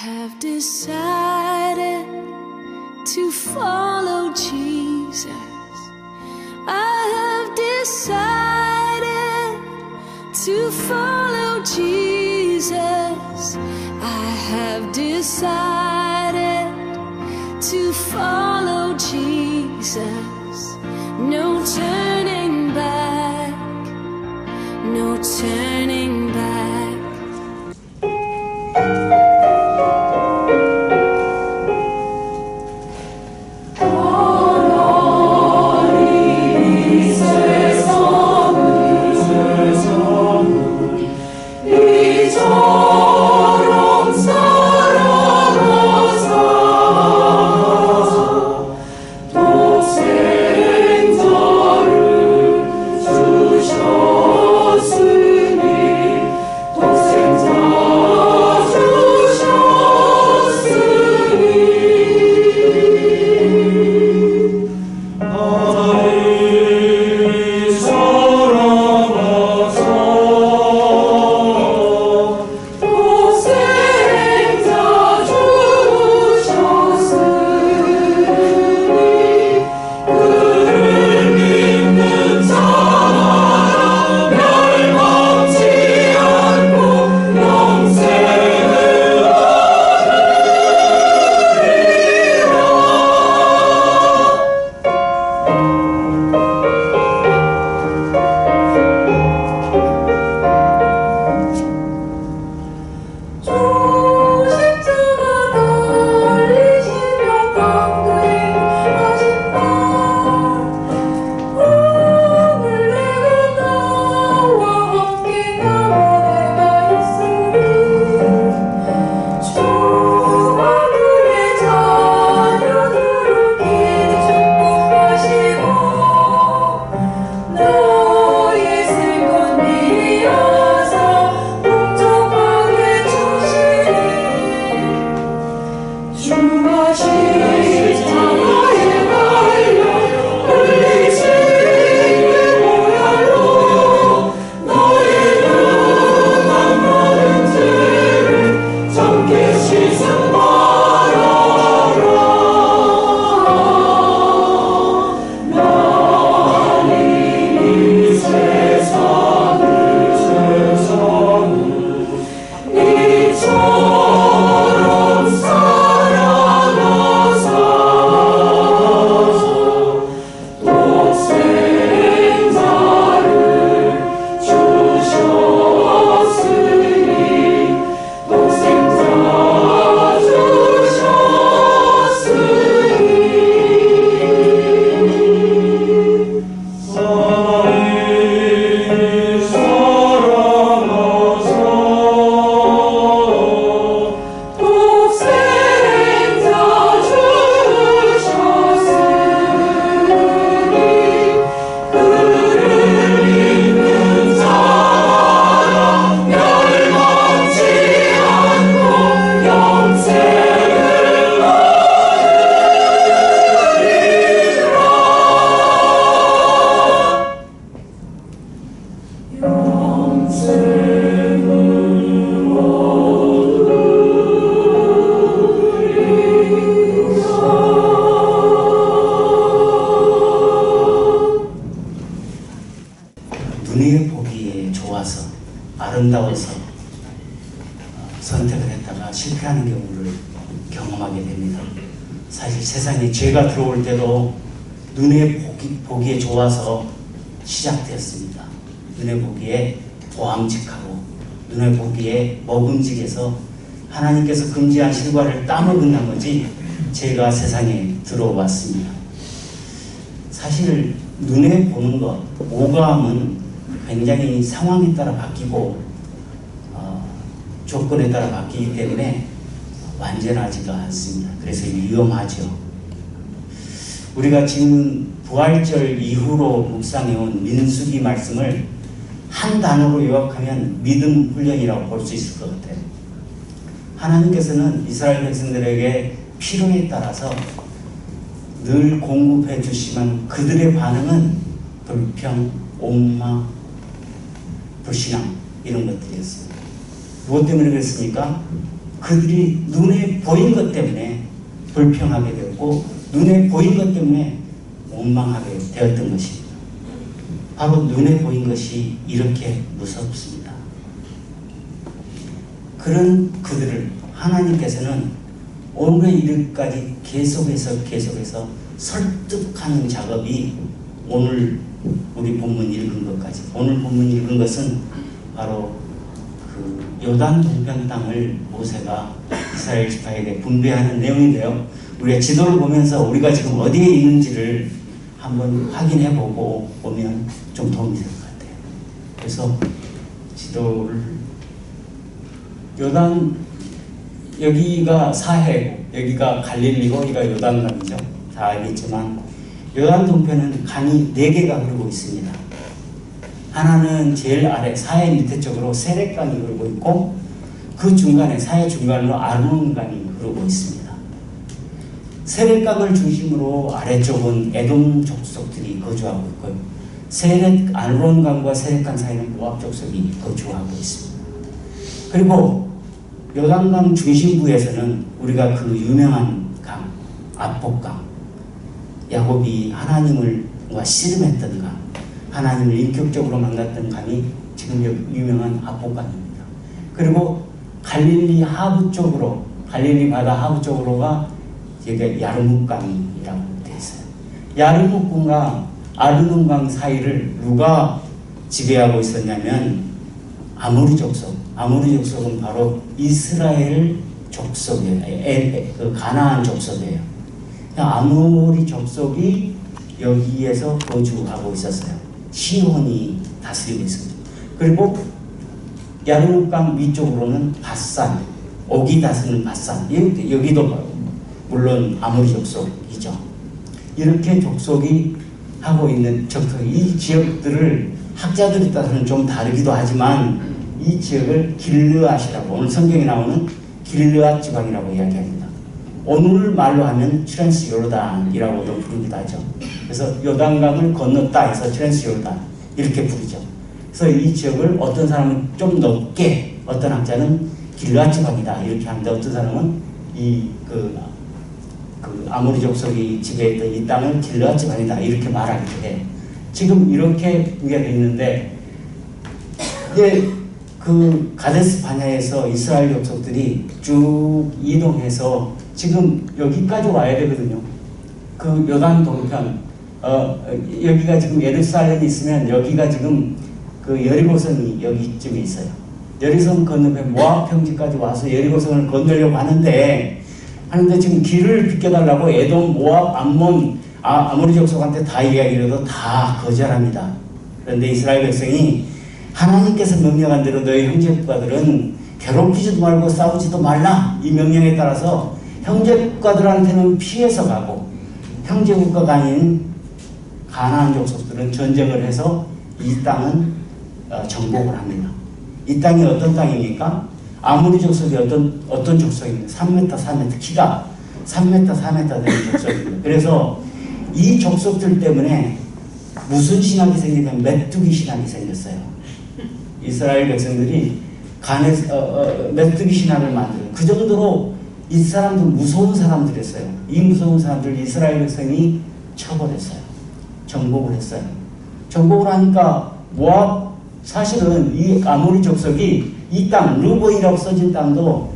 have decided to follow Jesus. I have decided to follow Jesus. I have decided to follow Jesus. No turning back, no turning back. 눈에 보기에 좋아서 아름다워서 선택을 했다가 실패하는 경우를 경험하게 됩니다. 사실 세상에 죄가 들어올 때도 눈에 보기에 좋아서 시작되었습니다. 눈에 보기에 보암직하고 눈에 보기에 먹음직해서 하나님께서 금지한 실과를 따먹은 나머지 죄가 세상에 들어왔습니다. 사실 눈에 보는 것, 오감은 굉장히 상황에 따라 바뀌고 조건에 따라 바뀌기 때문에 완전하지가 않습니다. 그래서 위험하죠. 우리가 지금 부활절 이후로 묵상해온 민수기 말씀을 한 단어로 요약하면 믿음 훈련이라고 볼 수 있을 것 같아요. 하나님께서는 이스라엘 백성들에게 필요에 따라서 늘 공급해 주시면 그들의 반응은 불평, 옥마, 불신앙 이런 것들이었습니다. 무엇 때문에 그랬습니까? 그들이 눈에 보인 것 때문에 불평하게 되었고 눈에 보인 것 때문에 원망하게 되었던 것입니다. 바로 눈에 보인 것이 이렇게 무섭습니다. 그런 그들을 하나님께서는 오늘에 이르기까지 계속해서 설득하는 작업이 오늘 우리 본문 읽은 것까지, 오늘 본문 읽은 것은 바로 그 요단 동편 땅을 모세가 이스라엘 지파에게 분배하는 내용인데요. 우리가 지도를 보면서 우리가 지금 어디에 있는지를 한번 확인해 보고 보면 좀 도움이 될 것 같아요. 그래서 지도를 요단, 여기가 사해고 여기가 갈릴리고 여기가 요단강이죠. 다 알겠지만 요단 동편은 강이 4개가 흐르고 있습니다. 하나는 제일 아래 사해 밑에 쪽으로 세렛강이 흐르고 있고 그 중간에 사해 중간으로 아르논강이 흐르고 있습니다. 세렛강을 중심으로 아래쪽은 에돔 족속들이 거주하고 있고요. 아르논강과 세렛강 사이는 모압 족속이 거주하고 있습니다. 그리고 요단강 중심부에서는 우리가 그 유명한 강, 압복강, 야곱이 하나님과 씨름했던 강, 하나님을 인격적으로 만났던 강이 지금 유명한 압복강입니다. 그리고 갈릴리 하부 쪽으로, 갈릴리 바다 하부 쪽으로가 여기가 야르묵강이라고 되어 있어요. 야르묵강과 아르논강 사이를 누가 지배하고 있었냐면 아모리 족속. 아모리 족속은 바로 이스라엘 족속이에요. 그 가나안 족속이에요. 아모리 족속이 여기에서 거주하고 있었어요. 시온이 다스리고 있습니다. 그리고 야르묵강 위쪽으로는 바산, 옥이 다스리는 바산, 여기도 물론 아모리 족속이죠. 이렇게 족속이 하고 있는 이 지역들을 학자들에 따라서는 좀 다르기도 하지만 이 지역을 길르앗이라고, 오늘 성경에 나오는 길르앗 지방이라고 이야기합니다. 오늘 말로 하면 트랜스 요르단이라고도 부르기도 하죠. 그래서 요단강을 건넜다 해서 트랜스 요르단 이렇게 부르죠. 그래서 이 지역을 어떤 사람은 좀 높게, 어떤 학자는 길르앗 지방이다 이렇게 하는데 어떤 사람은 그 아모리 족속이 지배했던 이 땅은 길르앗 지방이다 이렇게 말하기도 해요. 지금 이렇게 이게 있는데 이게 그 가데스 바냐에서 이스라엘 족속들이 쭉 이동해서 지금 여기까지 와야 되거든요. 그 요단 동편, 여기가 지금 예루살렘이 있으면 여기가 지금 그 여리고성이 여기쯤에 있어요. 여리고성 건너에 모압 평지까지 와서 여리고성을 건너려고 하는데 지금 길을 비켜달라고 에돔, 모압, 암몬, 아모리 족속한테 다 이야기를 해도 다 거절합니다. 그런데 이스라엘 백성이 하나님께서 명령한 대로 너희 형제국가들은 괴롭히지도 말고 싸우지도 말라 이 명령에 따라서 형제국가들한테는 피해서 가고 형제국가가 아닌 가나안 족속들은 전쟁을 해서 이 땅은 정복을 합니다. 이 땅이 어떤 땅입니까? 아모리 족속이 어떤 족속입니까? 3m, 4m, 키가 3m, 4m 되는 족속입니다. 그래서 이 족속들 때문에 무슨 신학이 생기냐면 메뚜기 신학이 생겼어요. 이스라엘 백성들이 메뚜기 신학을 만들어요. 그 정도로 이 사람들 무서운 사람들이었어요. 이 무서운 사람들 이스라엘 백성이 쳐버렸어요. 정복을 했어요. 정복을 하니까 모압, 사실은 이 아모리 족속이 이 땅, 르보이라고 써진 땅도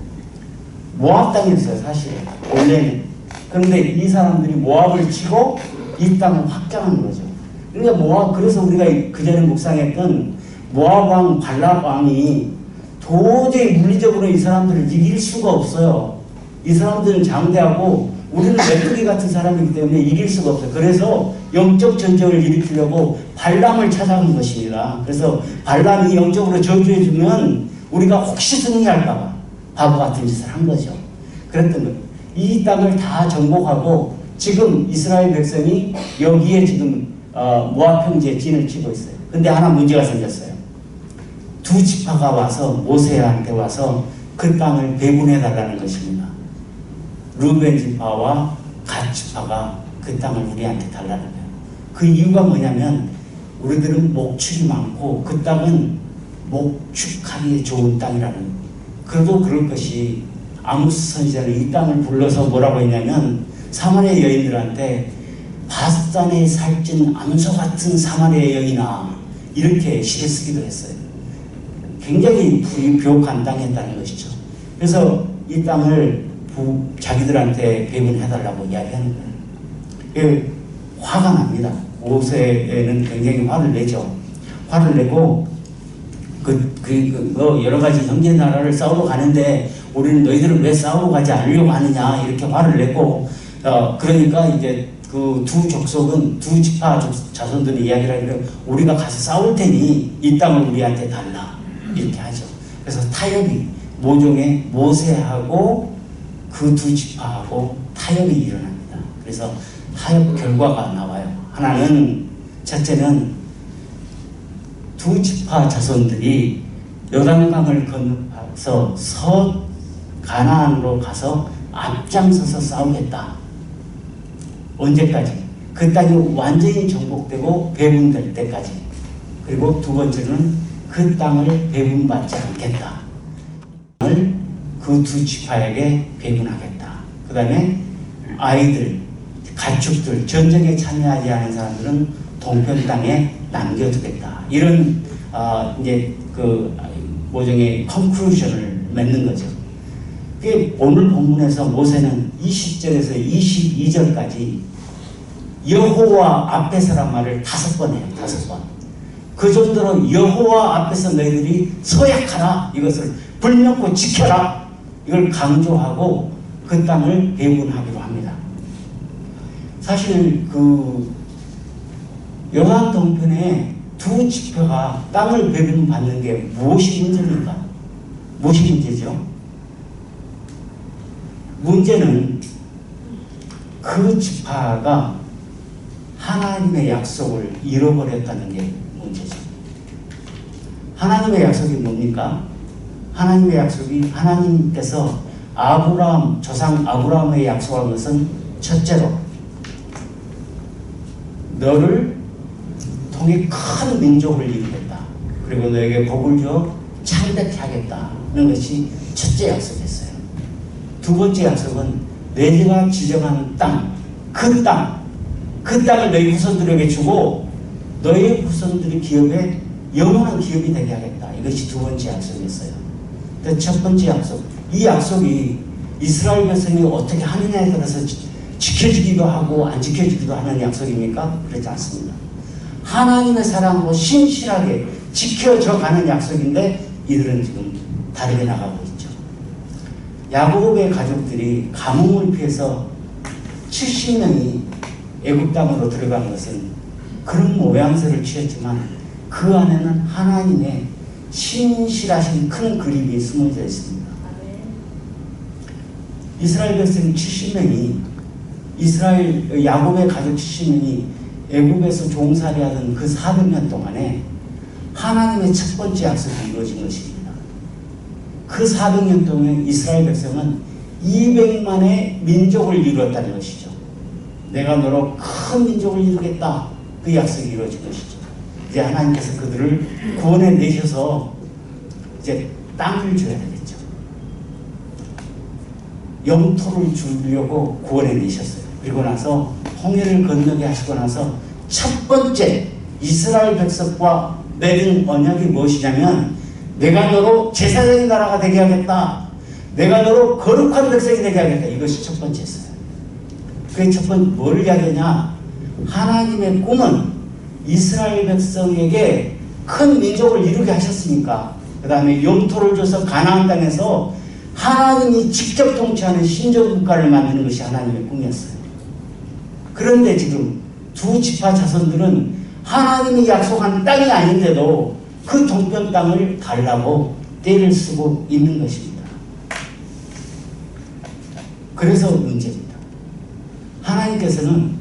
모압 땅이었어요. 사실 원래는. 그런데 이 사람들이 모압을 치고 이 땅을 확장한 거죠. 그러니까 그래서 우리가 그전에 묵상했던 모압 왕 발락 왕이 도저히 물리적으로 이 사람들을 이길 수가 없어요. 이 사람들은 장대하고 우리는 메뚜기 같은 사람이기 때문에 이길 수가 없어요. 그래서 영적 전쟁을 일으키려고 발람을 찾아간 것입니다. 그래서 발람이 영적으로 저주해주면 우리가 혹시 승리할까봐 바보 같은 짓을 한 거죠. 그랬던 거예요. 이 땅을 다 정복하고 지금 이스라엘 백성이 여기에 지금 모압 평지에 진을 치고 있어요. 근데 하나 문제가 생겼어요. 두 지파가 와서 모세한테 와서 그 땅을 배분해 달라는 것입니다. 루벤 지파와 갓 지파가 그 땅을 우리한테 달라는 거예요. 그 이유가 뭐냐면 우리들은 목축이 많고 그 땅은 목축하기 좋은 땅이라는 거예요. 그래도 그럴 것이 아모스 선지자는 이 땅을 불러서 뭐라고 했냐면 사마리아 여인들한테 바산에 살찐 암소 같은 사마리아 여인아 이렇게 시를 쓰기도 했어요. 굉장히 부욕한 땅이었다는 것이죠. 그래서 이 땅을 자기들한테 배분해달라고 이야기하는 거예요. 화가 납니다. 모세는 굉장히 화를 내죠. 화를 내고 여러 가지 형제 나라를 싸우러 가는데 우리는 너희들은 왜 싸우러 가지 않으려고 하느냐 이렇게 화를 내고 그러니까 이제 그 두 족속은 두 지파 자손들이 이야기를 하는데 우리가 가서 싸울 테니 이 땅을 우리한테 달라 이렇게 하죠. 그래서 타협이 모종의 모세하고 그 두 지파하고 타협이 일어납니다. 그래서 타협 결과가 나와요. 하나는 첫째는 두 지파 자손들이 요단강을 건너서 가나안으로 가서 앞장서서 싸우겠다. 언제까지? 그 땅이 완전히 정복되고 배분될 때까지. 그리고 두 번째는 그 땅을 배분받지 않겠다. 땅을 그 두 지파에게 배분하겠다. 그 다음에 아이들, 가축들, 전쟁에 참여하지 않은 사람들은 동편 땅에 남겨두겠다. 이런 이제 그 모종의 컨클루션을 맺는 거죠. 그게 오늘 본문에서 모세는 20절에서 22절까지 여호와 앞에서란 말을 5번 해요. 5번. 그 정도로 여호와 앞에서 너희들이 서약하라. 이것을 불명코 지켜라. 이걸 강조하고 그 땅을 배분하기로 합니다. 사실 그 요단 동편에 두 지파가 땅을 배분받는 게 무엇이 문제입니까? 무엇이 문제죠? 문제는 그 지파가 하나님의 약속을 잃어버렸다는 게 문제죠. 하나님의 약속이 뭡니까? 하나님의 약속이 하나님께서 조상 아브라함의 약속한 것은 첫째로 너를 통해 큰 민족을 이루겠다. 그리고 너에게 복을 줘 창대케 하겠다는 것이 첫째 약속이었어요. 두 번째 약속은 내가 지정한 땅, 그 땅을 너희 후손들에게 주고 너희 후손들이 기업에 영원한 기업이 되게 하겠다. 이것이 두 번째 약속이었어요. 첫 번째 약속, 이 약속이 이스라엘 백성이 어떻게 하느냐에 따라서 지켜지기도 하고 안 지켜지기도 하는 약속입니까? 그렇지 않습니다. 하나님의 사랑으로 신실하게 지켜져 가는 약속인데 이들은 지금 다르게 나가고 있죠. 야곱의 가족들이 가뭄을 피해서 70명이 애굽 땅으로 들어간 것은 그런 모양새를 취했지만 그 안에는 하나님의 신실하신 큰 그림이 숨어져 있습니다. 이스라엘 백성 70명이 야곱의 가족 70명이 애굽에서 종살이하던 그 400년 동안에 하나님의 첫 번째 약속이 이루어진 것입니다. 그 400년 동안 이스라엘 백성은 200만의 민족을 이루었다는 것이죠. 내가 너로 큰 민족을 이루겠다. 그 약속이 이루어진 것이죠. 이제 하나님께서 그들을 구원해 내셔서 이제 땅을 줘야 되겠죠. 영토를 주려고 구원해 내셨어요. 그리고 나서 홍해를 건너게 하시고 나서 첫 번째 이스라엘 백성과 맺은 언약이 무엇이냐면 내가 너로 제사장의 나라가 되게 하겠다. 내가 너로 거룩한 백성이 되게 하겠다. 이것이 첫 번째였어요. 그게 첫 번째 뭘 이야기하냐? 하나님의 꿈은 이스라엘 백성에게 큰 민족을 이루게 하셨으니까 그 다음에 영토를 줘서 가나안 땅에서 하나님이 직접 통치하는 신정국가를 만드는 것이 하나님의 꿈이었어요. 그런데 지금 두 지파 자손들은 하나님이 약속한 땅이 아닌데도 그 동편 땅을 달라고 떼를 쓰고 있는 것입니다. 그래서 문제입니다. 하나님께서는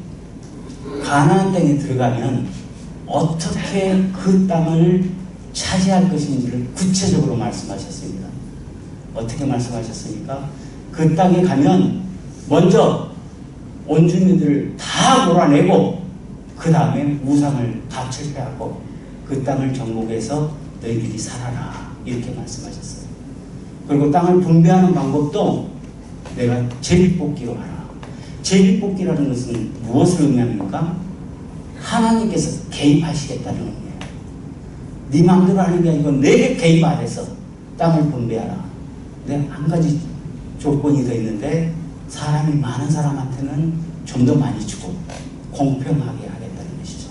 가나안 땅에 들어가면 어떻게 그 땅을 차지할 것인지를 구체적으로 말씀하셨습니다. 어떻게 말씀하셨습니까? 그 땅에 가면 먼저 온주민들을 다 몰아내고 그 다음에 우상을 다 철폐하고 그 땅을 정복해서 너희들이 살아라 이렇게 말씀하셨어요. 그리고 땅을 분배하는 방법도 내가 제비뽑기로 하라. 제비뽑기라는 것은 무엇을 의미합니까? 하나님께서 개입하시겠다는 의미예요. 네 마음대로 하는 게 아니고 내게 개입 안 해서 땅을 분배하라. 근데 한 가지 조건이 더 있는데 사람이 많은 사람한테는 좀 더 많이 주고 공평하게 하겠다는 것이죠.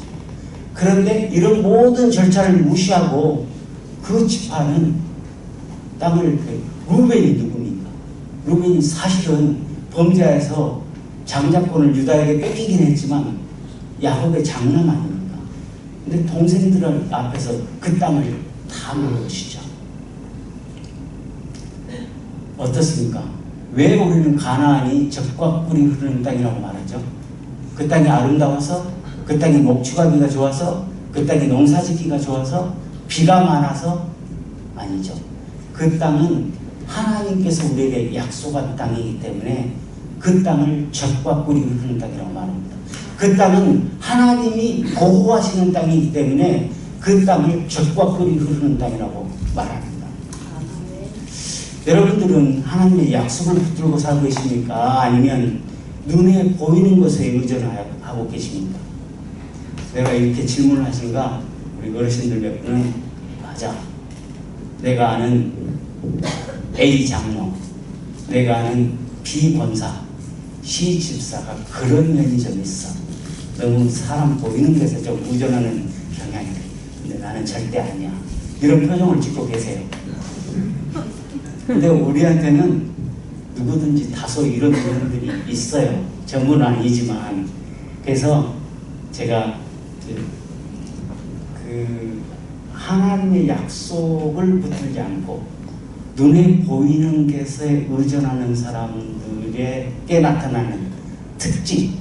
그런데 이런 모든 절차를 무시하고 그 지파는 땅을 루벤이 누굽니까? 루벤이 사실은 범죄에서 장자권을 유다에게 뺏기긴 했지만 야곱의 장남 아닙니까? 근데 동생들 앞에서 그 땅을 다 먹은 것이죠. 어떻습니까? 왜 우리는 가나안이 젖과 꿀이 흐르는 땅이라고 말하죠? 그 땅이 아름다워서, 그 땅이 목축하기가 좋아서, 그 땅이 농사짓기가 좋아서, 비가 많아서? 아니죠. 그 땅은 하나님께서 우리에게 약속한 땅이기 때문에 그 땅을 젖과 꿀이 흐르는 땅이라고 말합니다. 그 땅은 하나님이 보호하시는 땅이기 때문에 그 땅을 젖과 꿀이 흐르는 땅이라고 말합니다. 여러분들은 하나님의 약속을 붙들고 살고 계십니까? 아니면 눈에 보이는 것에 의존하고 계십니까? 내가 이렇게 질문을 하신가? 우리 어르신들 몇 분은 맞아. 내가 아는 A 장로, 내가 아는 B 권사, C 집사가 그런 면이 좀 있어. 너무 사람 보이는 것에 좀 의존하는 경향이. 근데 나는 절대 아니야. 이런 표정을 짓고 계세요. 근데 우리한테는 누구든지 다소 이런 부분들이 있어요. 전부는 아니지만. 그래서 제가 그 하나님의 약속을 붙들지 않고 눈에 보이는 것에 의존하는 사람들에게 나타나는 특징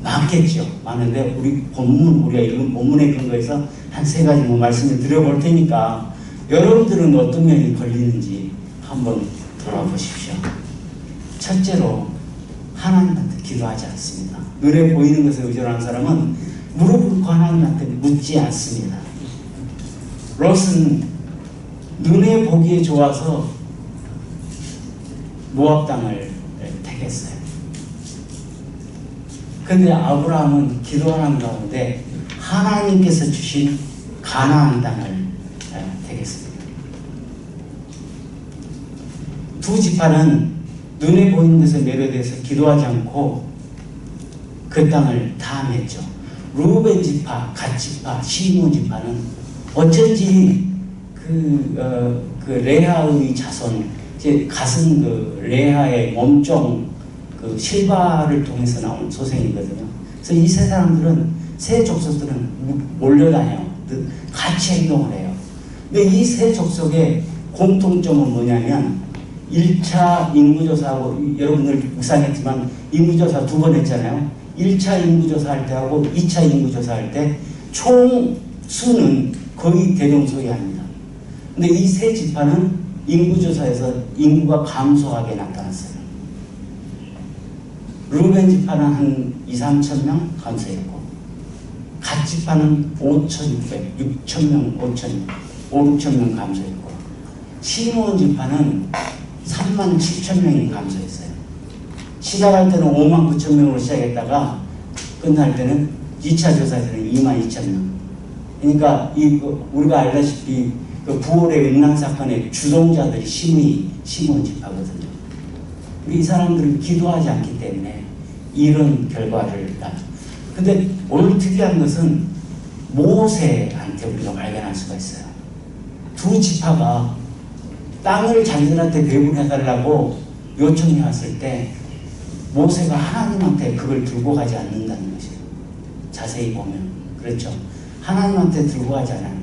많겠죠. 많은데 우리 본문, 우리가 읽은 본문에 근거해서 한 3가지 말씀을 드려볼 테니까 여러분들은 어떤 면이 걸리는지 한번 돌아보십시오. 첫째로 하나님한테 기도하지 않습니다. 눈에 보이는 것에 의존하는 사람은 무릎 꿇고 하나님한테 묻지 않습니다. 롯은 눈에 보기에 좋아서 모압 땅을 택했어요. 그런데 아브라함은 기도하는 가운데 하나님께서 주신 가나안 땅을 택했습니다. 두 지파는 눈에 보이는 것에 매료돼서 기도하지 않고 그 땅을 탐했죠. 루벤 지파, 갓 지파, 시므온 지파는 어쩐지 그 레아의 자손, 갓은 그 레아의 몸종 그 실바를 통해서 나온 소생이거든요. 그래서 이 세 사람들은, 세 족속들은 몰려다녀요. 같이 행동을 해요. 근데 이 세 족속의 공통점은 뭐냐면 1차 인구조사하고, 여러분들 묵상했지만 인구조사 2번 했잖아요. 1차 인구조사 할 때하고 2차 인구조사 할 때 총 수는 거의 대동소이합니다. 근데 이 세 지파는 인구조사에서 인구가 감소하게 나타났어요. 루벤 지파는 한 2,3천 명 감소했고, 갓 지파는 5,600, 6,000명, 5,600 명 감소했고, 시므온 지파는 37,000명이 감소했어요. 시작할 때는 59,000명으로 시작했다가 끝날 때는 2차 조사에서는 22,000명. 그러니까 우리가 알다시피 그 부월의 음란 사건의 주동자들이 시므온 지파거든요. 우리 이 사람들은 기도하지 않기 때문에 이런 결과를 근데 오늘 특이한 것은 모세한테 우리가 발견할 수가 있어요. 두 지파가 땅을 자기들한테 배분해달라고 요청이 왔을 때 모세가 하나님한테 그걸 들고 가지 않는다는 것이에요. 자세히 보면 그렇죠. 하나님한테 들고 가지 않아요.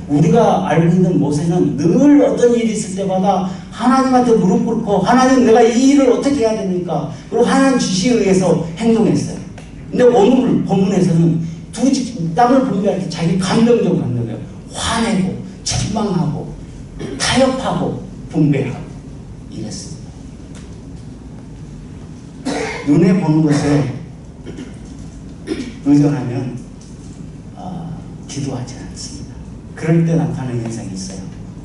우리가 알고 있는 모세는 늘 어떤 일이 있을 때마다 하나님한테 무릎 꿇고, 하나님 내가 이 일을 어떻게 해야 됩니까? 그리고 하나님 지시에 의해서 행동했어요. 근데 오늘 본문에서는 땅을 분배할 때 자기 감정적으로 감정해요. 화내고 책망하고 타협하고 분배하고 이랬습니다. 눈에 보는 것에 의존하면 기도하지 않습니다. 그럴 때 나타나는 현상이 있어요.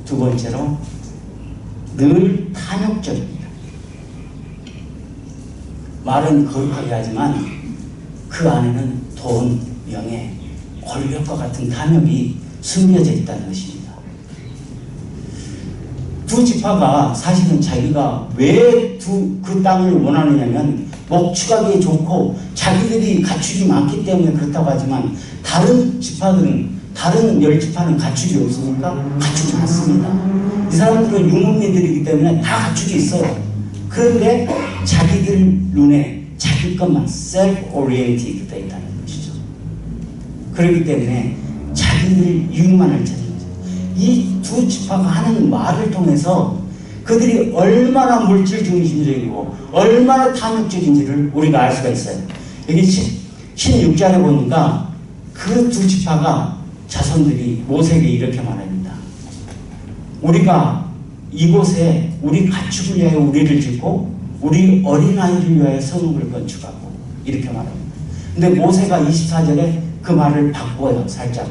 두 번째로 늘 탐욕적입니다. 말은 거룩하게 하지만 그 안에는 돈, 명예, 권력과 같은 탐욕이 숨겨져 있다는 것입니다. 두 지파가 사실은 자기가 왜 그 땅을 원하느냐면 목축하기에 좋고 자기들이 가축이 많기 때문에 그렇다고 하지만 다른 지파들은, 다른 10지파는 가축이 없으니까 가축이 많습니다. 이 사람들은 유목민들이기 때문에 다 가축이 있어요. 그런데 자기들 눈에 자기 것만 self-oriented 되어 있다는 것이죠. 그렇기 때문에 자기들 이익만을 찾는 거죠. 이 두 지파가 하는 말을 통해서 그들이 얼마나 물질 중심적이고 얼마나 탐욕적인지를 우리가 알 수가 있어요. 여기 16절에 보니까 그 두 지파가 자손들이 모세에게 이렇게 말합니다. 우리가 이곳에 우리 가축을 위하여 우리를 짓고 우리 어린아이를 위하여 성읍을 건축하고 이렇게 말합니다. 근데 모세가 24절에 그 말을 바꿔요. 살짝.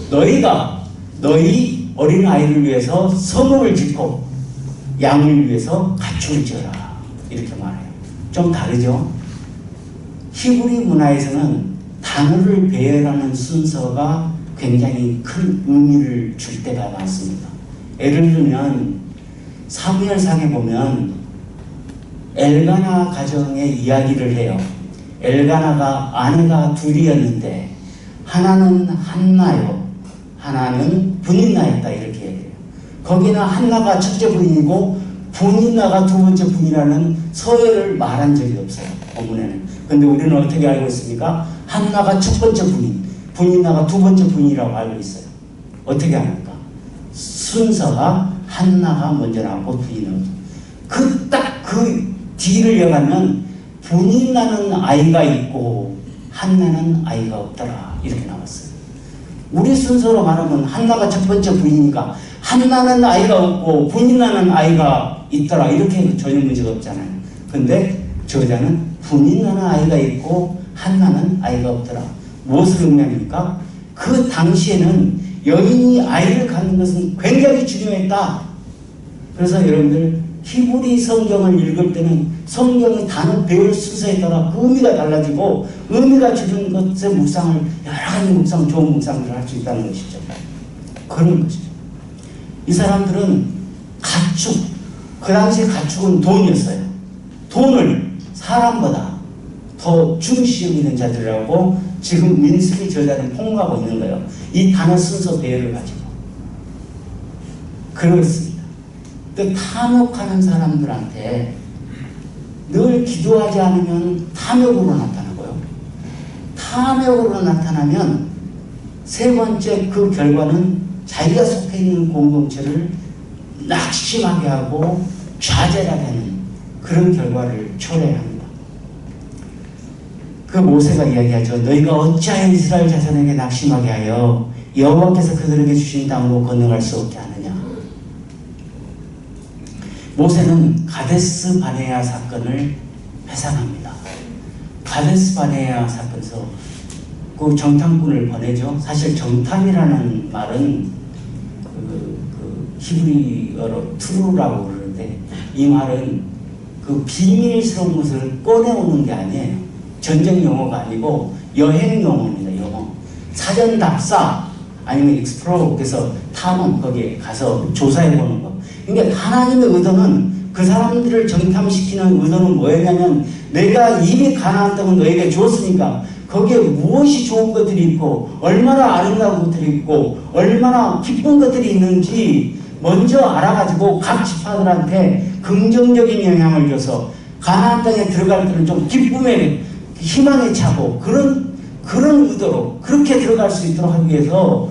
너희가 너희 어린아이를 위해서 성읍을 짓고 양을 위해서 가축을 지어라 이렇게 말해요. 좀 다르죠? 히브리 문화에서는 단어를 배열하는 순서가 굉장히 큰 의미를 줄 때가 많습니다. 예를 들면 사무엘상에 보면 엘가나 가정의 이야기를 해요. 엘가나가 아내가 둘이었는데 하나는 한나요, 하나는 분인나였다 이렇게 얘기해요. 거기는 한나가 첫째 부인이고 분인나가 두 번째 부인이라는 서열을 말한 적이 없어요. 본문에는. 근데 우리는 어떻게 알고 있습니까? 한나가 첫 번째 부인, 분인나가 두 번째 부인이라고 알고 있어요. 어떻게 합니까? 순서가 한나가 먼저 나오고 부인은 그 뒤를 이어가면 분인나는 아이가 있고 한나는 아이가 없더라 이렇게 나왔어요. 우리 순서로 말하면 한나가 첫 번째 부인이니까 한나는 아이가 없고 분인나는 아이가 있더라 이렇게 해도 전혀 문제가 없잖아요. 근데 저자는 분인나는 아이가 있고 한나는 아이가 없더라. 무엇을 의미합니까? 그 당시에는 여인이 아이를 갖는 것은 굉장히 중요했다. 그래서 여러분들 히브리 성경을 읽을 때는 성경의 단어 배울 순서에 따라 그 의미가 달라지고 의미가 주는 것의 묵상을 여러 가지 묵상, 좋은 묵상을 할 수 있다는 것이죠. 그런 것이죠. 이 사람들은 가축, 그 당시 가축은 돈이었어요. 돈을 사람보다 더 중시 여기는 자들이라고 지금 민수기 저자는 폭로하고 있는 거예요. 이 단어 순서 배열을 가지고. 그렇습니다. 또 탐욕하는 사람들한테 늘 기도하지 않으면 탐욕으로 나타나고요. 탐욕으로 나타나면 세 번째 그 결과는 자기가 속해 있는 공동체를 낙심하게 하고 좌절하게 하는 그런 결과를 초래합니다. 그 모세가 이야기하죠. 너희가 어찌하여 이스라엘 자손에게 낙심하게 하여 여호와께서 그들에게 주신 땅으로 건너갈 수 없게 하느냐. 모세는 가데스 바네아 사건을 회상합니다. 가데스 바네아 사건에서 그 정탐꾼을 보내죠. 사실 정탐이라는 말은 그 히브리어로 트루라고 그러는데 이 말은 그 비밀스러운 것을 꺼내오는 게 아니에요. 전쟁 용어가 아니고 여행 용어입니다. 영어. 사전 답사 아니면 익스플로어 그래서 탐험 거기에 가서 조사해보는 거. 그러니까 하나님의 의도는 그 사람들을 정탐시키는 의도는 뭐였냐면 내가 이미 가나안 땅을 너에게 줬으니까 거기에 무엇이 좋은 것들이 있고 얼마나 아름다운 것들이 있고 얼마나 기쁜 것들이 있는지 먼저 알아가지고 각 지파들한테 긍정적인 영향을 줘서 가나안 땅에 들어갈 때는 좀 기쁨에 희망에 차고 그런 의도로 그렇게 들어갈 수 있도록 하기 위해서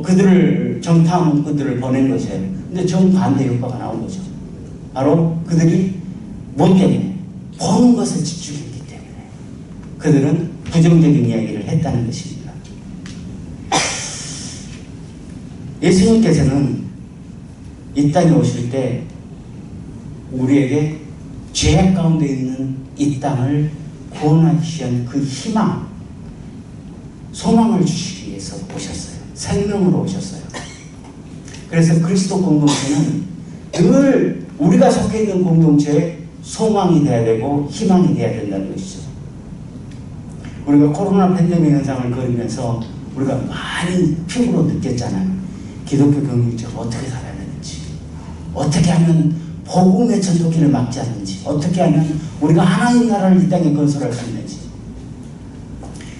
그들을 정탐꾼들을 보낸 것이에요. 근데 정반대 효과가 나온 거죠. 바로 그들이 뭐 때문에 보는 것에 집중했기 때문에 그들은 부정적인 이야기를 했다는 것입니다. 예수님께서는 이 땅에 오실 때 우리에게 죄악 가운데 있는 이 땅을 구원하기 위한 그 희망, 소망을 주시기 위해서 오셨어요. 생명으로 오셨어요. 그래서 그리스도 공동체는 늘 우리가 속해 있는 공동체의 소망이 돼야 되고 희망이 돼야 된다는 것이죠. 우리가 코로나 팬데믹 현상을 거리면서 우리가 많이 피부로 느꼈잖아요. 기독교 경력자가 어떻게 살아야 되는지, 어떻게 하면 복음의 전도기를 막지 않는지, 어떻게 하면 우리가 하나님 나라를 이 땅에 건설할 수 있는지.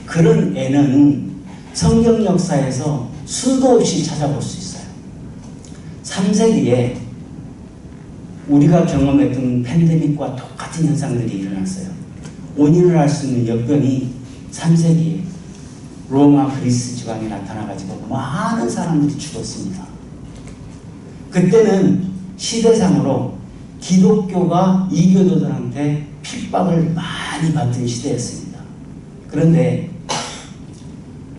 그런 애는 성경 역사에서 수도 없이 찾아볼 수 있어요. 3세기에 우리가 경험했던 팬데믹과 똑같은 현상들이 일어났어요. 원인을 알 수 있는 역병이 3세기에 로마 그리스 지방에 나타나가지고 많은 사람들이 죽었습니다. 그때는 시대상으로 기독교가 이교도들한테 핍박을 많이 받던 시대였습니다. 그런데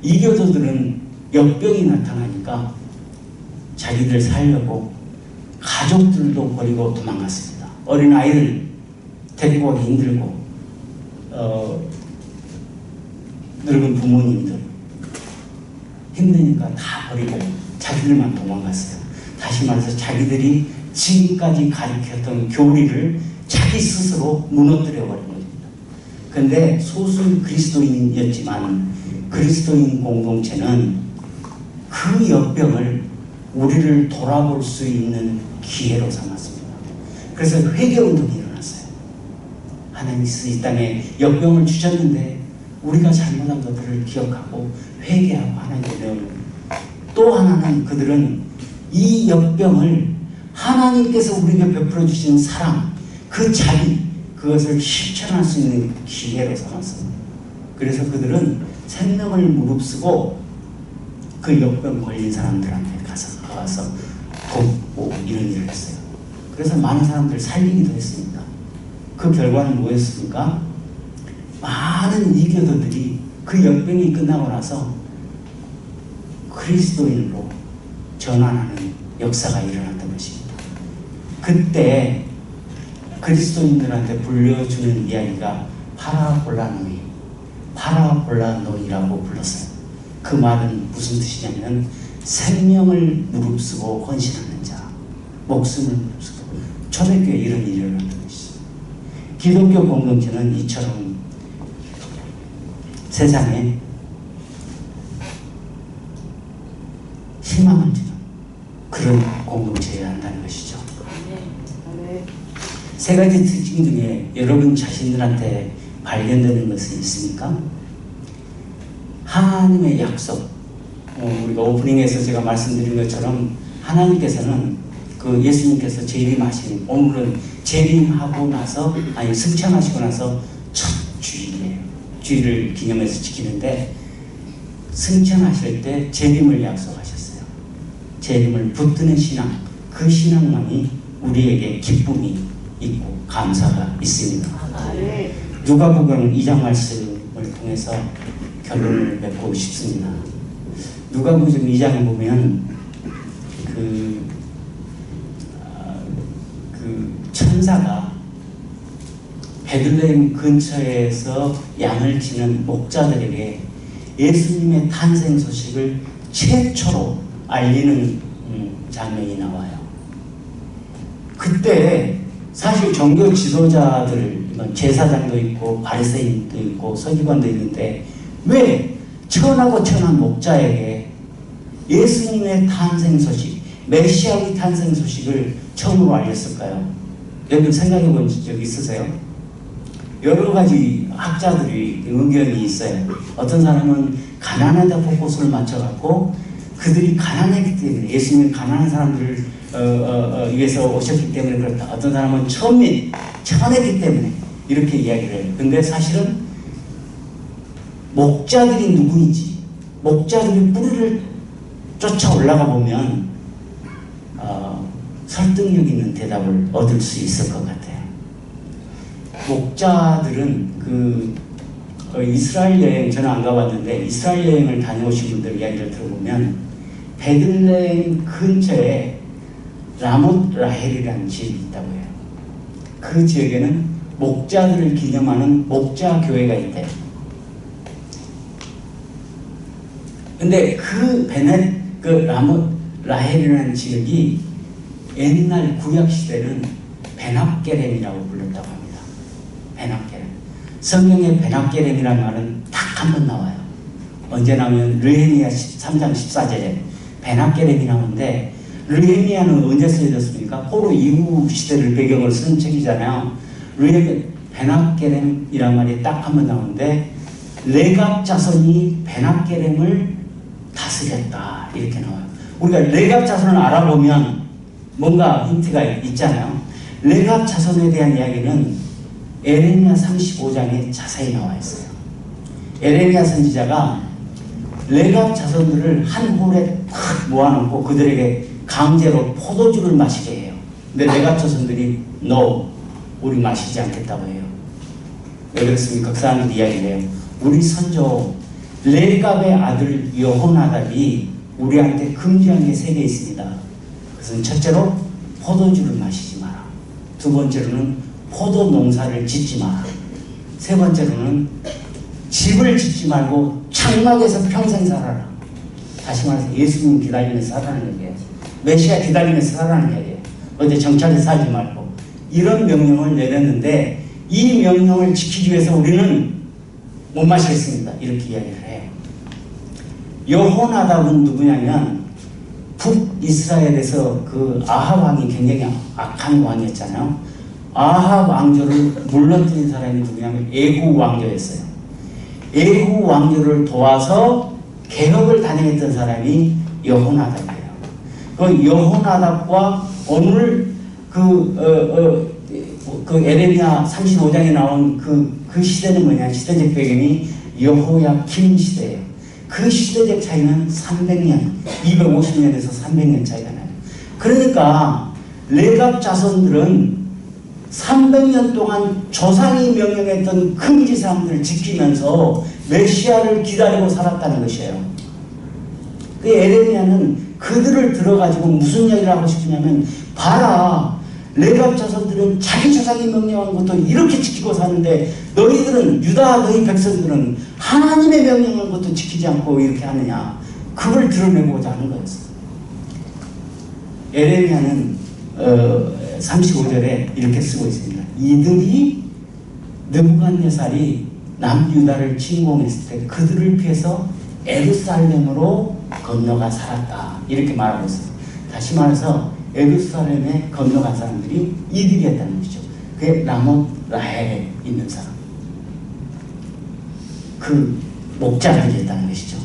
이교도들은 역병이 나타나니까 자기들 살려고 가족들도 버리고 도망갔습니다. 어린 아이들 데리고 오기 힘들고 늙은 부모님들 힘드니까 다 버리고 자기들만 도망갔어요. 다시 말해서 자기들이 지금까지 가르쳤던 교리를 자기 스스로 무너뜨려 버린 겁니다. 근데 소수 그리스도인이었지만 그리스도인 공동체는 그 역병을 우리를 돌아볼 수 있는 기회로 삼았습니다. 그래서 회개운동이 일어났어요. 하나님께서 이 땅에 역병을 주셨는데 우리가 잘못한 것들을 기억하고 회개하고 하나님께 내어놓는. 또 하나는 그들은 이 역병을 하나님께서 우리에게 베풀어 주신 사랑, 그 자비, 그것을 실천할 수 있는 기회로 삼았습니다. 그래서 그들은 생명을 무릅쓰고 그 역병 걸린 사람들한테 가서 돕고 이런 일을 했어요. 그래서 많은 사람들 살리기도 했습니다. 그 결과는 뭐였습니까? 많은 이교도들이 그 역병이 끝나고 나서 그리스도인으로 전환하는 역사가 일어났던 것입니다. 그때 그리스도인들한테 불려주는 이야기가 파라볼라노이라고 불렀어요. 그 말은 무슨 뜻이냐면 생명을 무릅쓰고 헌신하는 자, 목숨을 무릅쓰고. 초대교회에 이런 일이 일어났던 것이죠. 기독교 공동체는 이처럼 세상에 희망을 주는 그런 공동체여야 한다는 것이죠. 세 가지 특징 중에 여러분 자신들한테 발견되는 것은 있습니까? 하나님의 약속. 우리가 오프닝에서 제가 말씀드린 것처럼 하나님께서는 그 예수님께서 재림하신, 오늘은 재림하고 나서, 아니 승천하시고 나서 첫 주일이에요. 주일을 기념해서 지키는데 승천하실 때 재림을 약속하셨어요. 재림을 붙드는 신앙, 그 신앙만이 우리에게 기쁨이 있고 감사가 있습니다. 누가복음 2장 말씀을 통해서 결론을 맺고 싶습니다. 누가복음 2장에 보면 그 천사가 베들레헴 근처에서 양을 치는 목자들에게 예수님의 탄생 소식을 최초로 알리는 장면이 나와요. 그때 사실 종교 지도자들, 제사장도 있고 바리새인도 있고 서기관도 있는데 왜 천하고 천한 목자에게 예수님의 탄생 소식, 메시아의 탄생 소식을 처음으로 알렸을까요? 여러분 생각해 본 적 있으세요? 여러 가지 학자들이 의견이 있어요. 어떤 사람은 가난에다 포커스를 맞춰갖고 그들이 가난했기 때문에, 예수님이 가난한 사람들을 위해서 오셨기 때문에 그렇다. 어떤 사람은 천했기 때문에 이렇게 이야기를 해요. 근데 사실은 목자들이 누구인지, 목자들이 뿌리를 쫓아 올라가 보면 설득력 있는 대답을 얻을 수 있을 것 같아요. 목자들은 이스라엘 여행, 저는 안 가봤는데 이스라엘 여행을 다녀오신 분들 이야기를 들어보면 베들레헴 근처에 라못 라헬이라는 지역이 있다고 해요. 그 지역에는 목자들을 기념하는 목자 교회가 있대요. 근데 그 라못 라헬이라는 지역이 옛날 구약 시대는 베납게렘이라고 불렀다고 합니다. 베나게렘. 성경에 베나게렘이라는 말은 딱 한 번 나와요. 언제 나오면 느헤미야 3장 14절에 베나게렘이 나오는데, 느헤미야는 언제 쓰여졌습니까? 포로 이후 시대를 배경으로 쓴 책이잖아요. 베나게렘이라는 말이 딱 한 번 나오는데, 레갑 자손이 베나게렘을 다스렸다 이렇게 나와요. 우리가 레갑 자손을 알아보면 뭔가 힌트가 있잖아요. 레갑 자손에 대한 이야기는 에레미야 35장에 자세히 나와 있어요. 에레미야 선지자가 레갑 자손들을 한 홀에 탁 모아놓고 그들에게 강제로 포도주를 마시게 해요. 근데 레갑 자손들이 No, 우리 마시지 않겠다고 해요. 왜 그렇습니까? 그 사람들이 이야기를 해요. 우리 선조 레갑의 아들 여호나답이 우리한테 금지한 게 3개 있습니다. 그것은 첫째로 포도주를 마시지 마라. 두 번째로는 포도 농사를 짓지 마라. 세 번째로는 집을 짓지 말고 장막에서 평생 살아라. 다시 말해서 예수님 기다리면서 살라는 얘기예요. 메시아 기다리면서 살라는 얘기예요. 어디 정착에 살지 말고. 이런 명령을 내렸는데 이 명령을 지키기 위해서 우리는 못 마시겠습니다. 이렇게 이야기를 해요. 여호나답은 누구냐면 북이스라엘에서 그 아합 왕이 굉장히 악한 왕이었잖아요. 아합 왕조를 물러뜨린 사람이 누구냐면 에후 왕조였어요. 에후 왕조를 도와서 개혁을 단행했던 사람이 여호나답이에요. 그 여호나답과 오늘 그 에레미야 35장에 나온 그 시대는 뭐냐? 시대적 배경이 여호야킴 시대예요. 그 시대적 차이는 300년, 250년에서 300년 차이가 나요. 그러니까 레갑 자손들은 300년 동안 조상이 명령했던 금지사항들을 지키면서 메시아를 기다리고 살았다는 것이에요. 그 에레미야는 그들을 들어가지고 무슨 이야기를 하고 싶으냐면, 봐라, 레갑 자손들은 자기 조상이 명령한 것도 이렇게 지키고 사는데 너희들은, 유다 너희 백성들은 하나님의 명령한 것도 지키지 않고 이렇게 하느냐. 그걸 드러내고자 하는 거였어요. 에레미야는 35절에 이렇게 쓰고 있습니다. 이들이 느부갓네살이 남유다를 침공했을 때 그들을 피해서 에루살렘으로 건너가 살았다. 이렇게 말하고 있어요. 다시 말해서 에루살렘에 건너간 사람들이 이들이었다는 것이죠. 그게 라못 라헬에 있는 사람. 그 목자들이었다는 것이죠.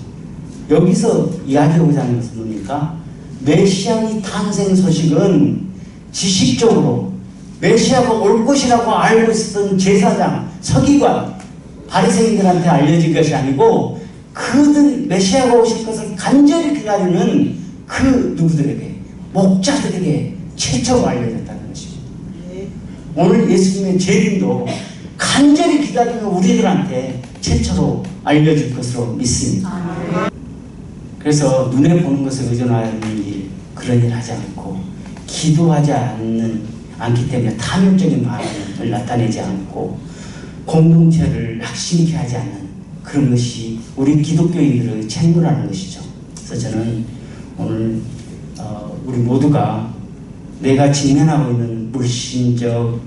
여기서 이야기하고자 하는 것은 뭡니까? 메시아의 탄생 소식은 지식적으로 메시아가 올 것이라고 알고 있었던 제사장, 서기관, 바리새인들한테 알려진 것이 아니고 그들 메시아가 오실 것을 간절히 기다리는 그 누구들에게, 목자들에게 최초로 알려졌다는 것입니다. 오늘 예수님의 재림도 간절히 기다리는 우리들한테 최초로 알려줄 것으로 믿습니다. 그래서 눈에 보는 것을 의존하는 일, 그런 일 하지 않고 기도하지 않기 때문에 탐욕적인 반응을 나타내지 않고 공동체를 낙심케 하지 않는 그런 것이 우리 기독교인들의 책무라는 것이죠. 그래서 저는 오늘 우리 모두가 내가 직면하고 있는 물신적,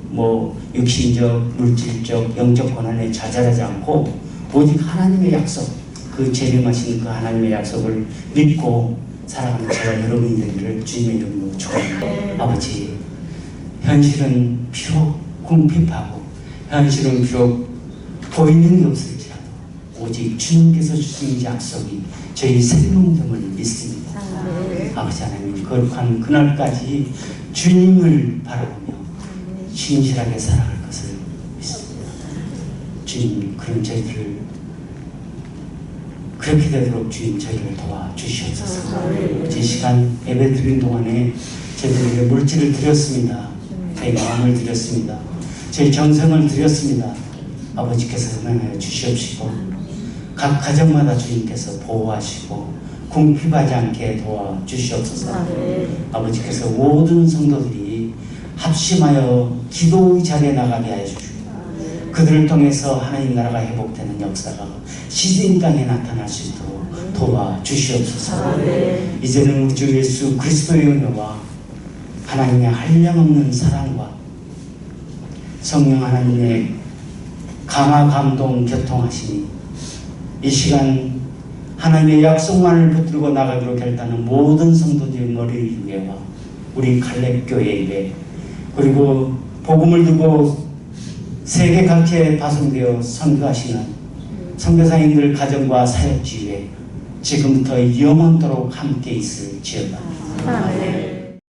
육신적, 물질적, 영적 고난에 좌절하지 않고 오직 하나님의 약속, 그 재림하신 그 하나님의 약속을 믿고 살아가는 저와 여러분이 되기를 주님의 이름으로 축원합니다. 아버지, 현실은 비록 궁핍하고 현실은 비록 보이는 게 없을지라도 오직 주님께서 주신 약속이 저희 생명됨을 믿습니다. 아버지 하나님, 거룩한 그날까지 주님을 바라보며 신실하게 살아갈 것을 믿습니다. 주님, 그런 저희들을 그렇게 되도록 주님 저희를 도와주시옵소서. 이 시간 예배 드린 동안에 저희들에게 물질을 드렸습니다. 저희 마음을 드렸습니다. 저희 정성을 드렸습니다. 아버지께서 응하여 주시옵시고 각 가정마다 주님께서 보호하시고 궁핍하지 않게 도와주시옵소서. 아버지께서 모든 성도들이 합심하여 기도의 자리에 나가게 하여 주시고 그들을 통해서 하나님 나라가 회복되는 역사가 시드인 땅에 나타날 수 있도록 도와주시옵소서. 이제는 우리 주 예수 그리스도의 은혜와 하나님의 한량없는 사랑과 성령 하나님의 강화 감동 교통하시니 이 시간 하나님의 약속만을 붙들고 나가기로 결단한 모든 성도들의 머리 위에와 우리 갈렙교회 예배 그리고 복음을 두고 세계 각지에 파송되어 선교하시는 선교사님들 가정과 사역지에 지금부터 영원토록 함께 있을지어다. 아멘.